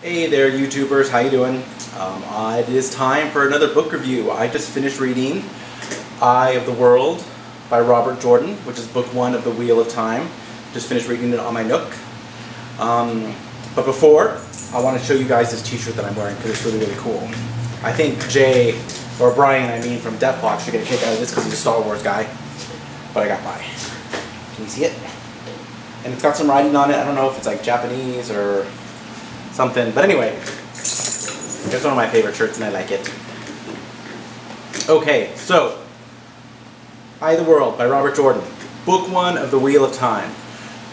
Hey there, YouTubers. How you doing? It is time for another book review. I just finished reading Eye of the World by Robert Jordan, which is book one of The Wheel of Time. Just finished reading it on my Nook. But before, I want to show you guys this t-shirt that I'm wearing because it's really, really cool. I think Jay, or Brian, I mean, from Deathbox should get a kick out of this because he's a Star Wars guy. But I got mine. Can you see it? And it's got some writing on it. I don't know if it's like Japanese or something. But anyway, it's one of my favorite shirts and I like it. Okay, so Eye of the World by Robert Jordan. Book one of The Wheel of Time.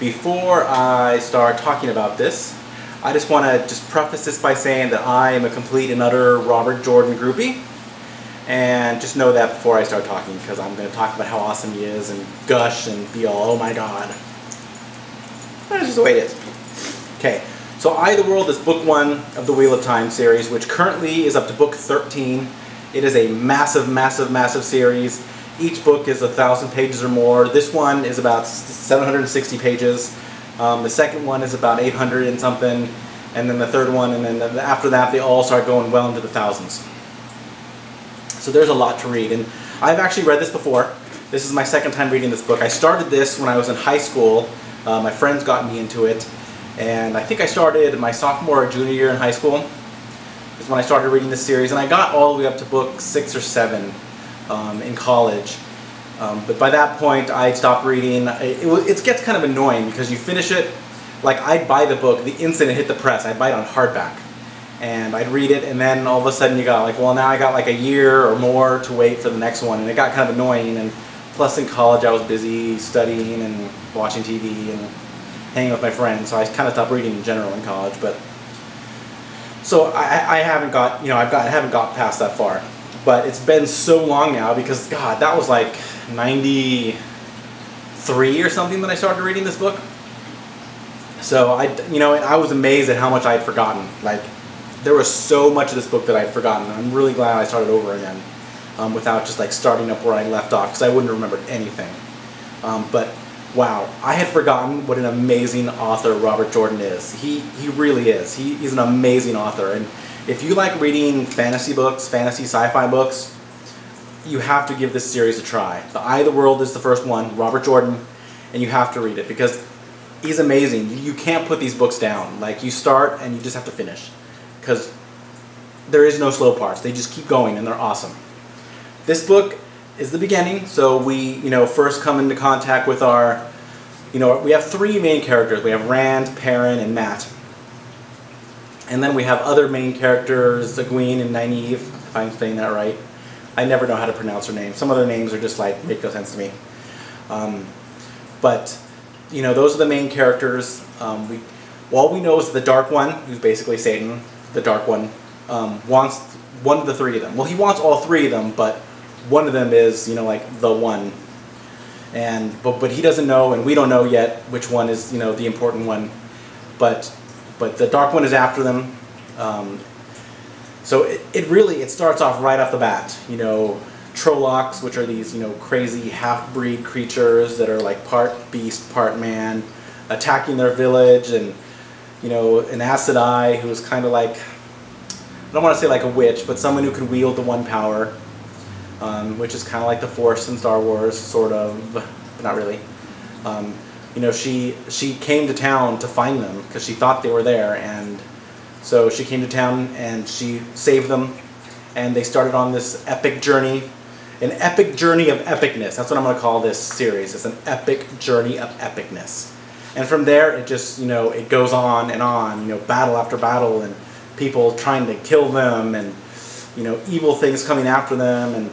Before I start talking about this, I just want to preface this by saying that I am a complete and utter Robert Jordan groupie. And just know that before I start talking, because I'm going to talk about how awesome he is and gush and be all, oh my god. That's just the way it is. Okay, so Eye of the World is book one of the Wheel of Time series, which currently is up to book 13. It is a massive, massive, massive series. Each book is 1,000 pages or more. This one is about 760 pages. The second one is about 800 and something. And then the third one, and then after that, they all start going well into the thousands. So there's a lot to read. And I've actually read this before. This is my second time reading this book. I started this when I was in high school. My friends got me into it. And I think I started my sophomore or junior year in high school is when I started reading this series. And I got all the way up to book 6 or 7 in college. But by that point, I stopped reading. It gets kind of annoying because you finish it, like I'd buy the book the instant it hit the press. I'd buy it on hardback. And I'd read it, and then all of a sudden you got like, well, now I got like a year or more to wait for the next one. And it got kind of annoying. And plus in college I was busy studying and watching TV and hanging with my friends. So I kind of stopped reading in general in college. But so I haven't got, I haven't got past that far. But it's been so long now because, God, that was like 93 or something when I started reading this book. So I was amazed at how much I had forgotten. Like, there was so much of this book that I had forgotten. I'm really glad I started over again without just like starting up where I left off because I wouldn't have remembered anything. But wow, I had forgotten what an amazing author Robert Jordan is. He really is. He's an amazing author. And if you like reading fantasy books, fantasy sci-fi books, you have to give this series a try. The Eye of the World is the first one, Robert Jordan, and you have to read it because he's amazing. You can't put these books down. Like, you start and you just have to finish because there is no slow parts. They just keep going and they're awesome. This book is the beginning, so we first come into contact with our, we have 3 main characters. We have Rand, Perrin, and Mat. And then we have other main characters, Egwene and Nynaeve, if I'm saying that right. I never know how to pronounce her name. Some of their names are just like, make no sense to me. But those are the main characters. All we know is the Dark One, who's basically Satan, the Dark One, wants one of the 3 of them. Well, he wants all 3 of them, but one of them is, like the one. But he doesn't know, and we don't know yet which one is, the important one. But the Dark One is after them. So it starts off right off the bat. Trollocs, which are these, crazy half-breed creatures that are like part beast, part man, attacking their village, and, an Aes Sedai who's kind of like, I don't want to say like a witch, but someone who can wield the one power, which is kind of like the Force in Star Wars, sort of, but not really. She came to town to find them because she thought they were there, and so she came to town and she saved them, and they started on this epic journey, an epic journey of epicness. That's what I'm going to call this series. It's an epic journey of epicness. And from there, it just, it goes on, battle after battle, and people trying to kill them, and, evil things coming after them, and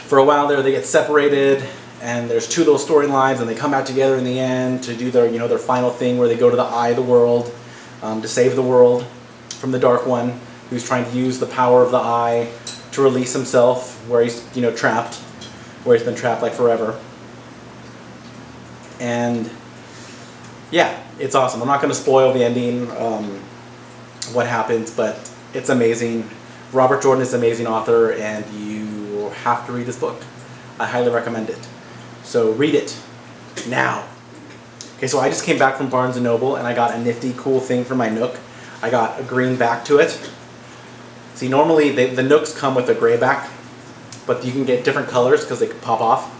for a while there, they get separated, and there's 2 little storylines, and they come back together in the end to do their, their final thing where they go to the Eye of the World to save the world from the Dark One, who's trying to use the power of the Eye to release himself where he's, trapped, where he's been trapped like forever. And yeah, it's awesome. I'm not going to spoil the ending, what happens, but it's amazing. Robert Jordan is an amazing author, and you have to read this book. I highly recommend it. So read it now. Okay, so I just came back from Barnes & Noble and I got a nifty, cool thing for my Nook. I got a green back to it. See, normally the Nooks come with a gray back, but you can get different colors because they can pop off.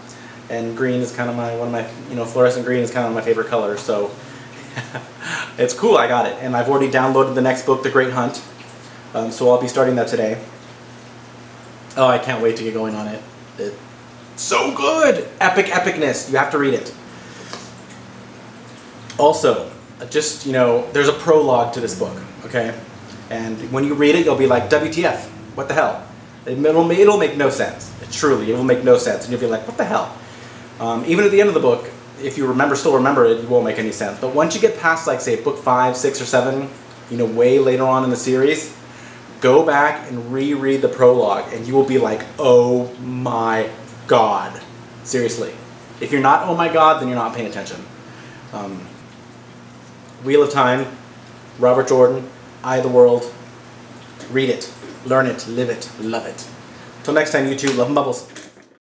And green is kind of one of my, fluorescent green is kind of my favorite color. So it's cool, I got it. And I've already downloaded the next book, The Great Hunt. So I'll be starting that today. Oh, I can't wait to get going on it. It's so good! Epic epicness. You have to read it. Also, just, there's a prologue to this book, okay? And when you read it, you'll be like, WTF? What the hell? It'll make no sense. Truly, it will make no sense. And you'll be like, what the hell? Even at the end of the book, if you still remember it, it won't make any sense. But once you get past, like, say, book 5, 6, or 7, way later on in the series, go back and reread the prologue, and you will be like, oh my God. Seriously. If you're not oh my God, then you're not paying attention. Wheel of Time, Robert Jordan, Eye of the World. Read it, learn it, live it, love it. Till next time, you two, love and bubbles.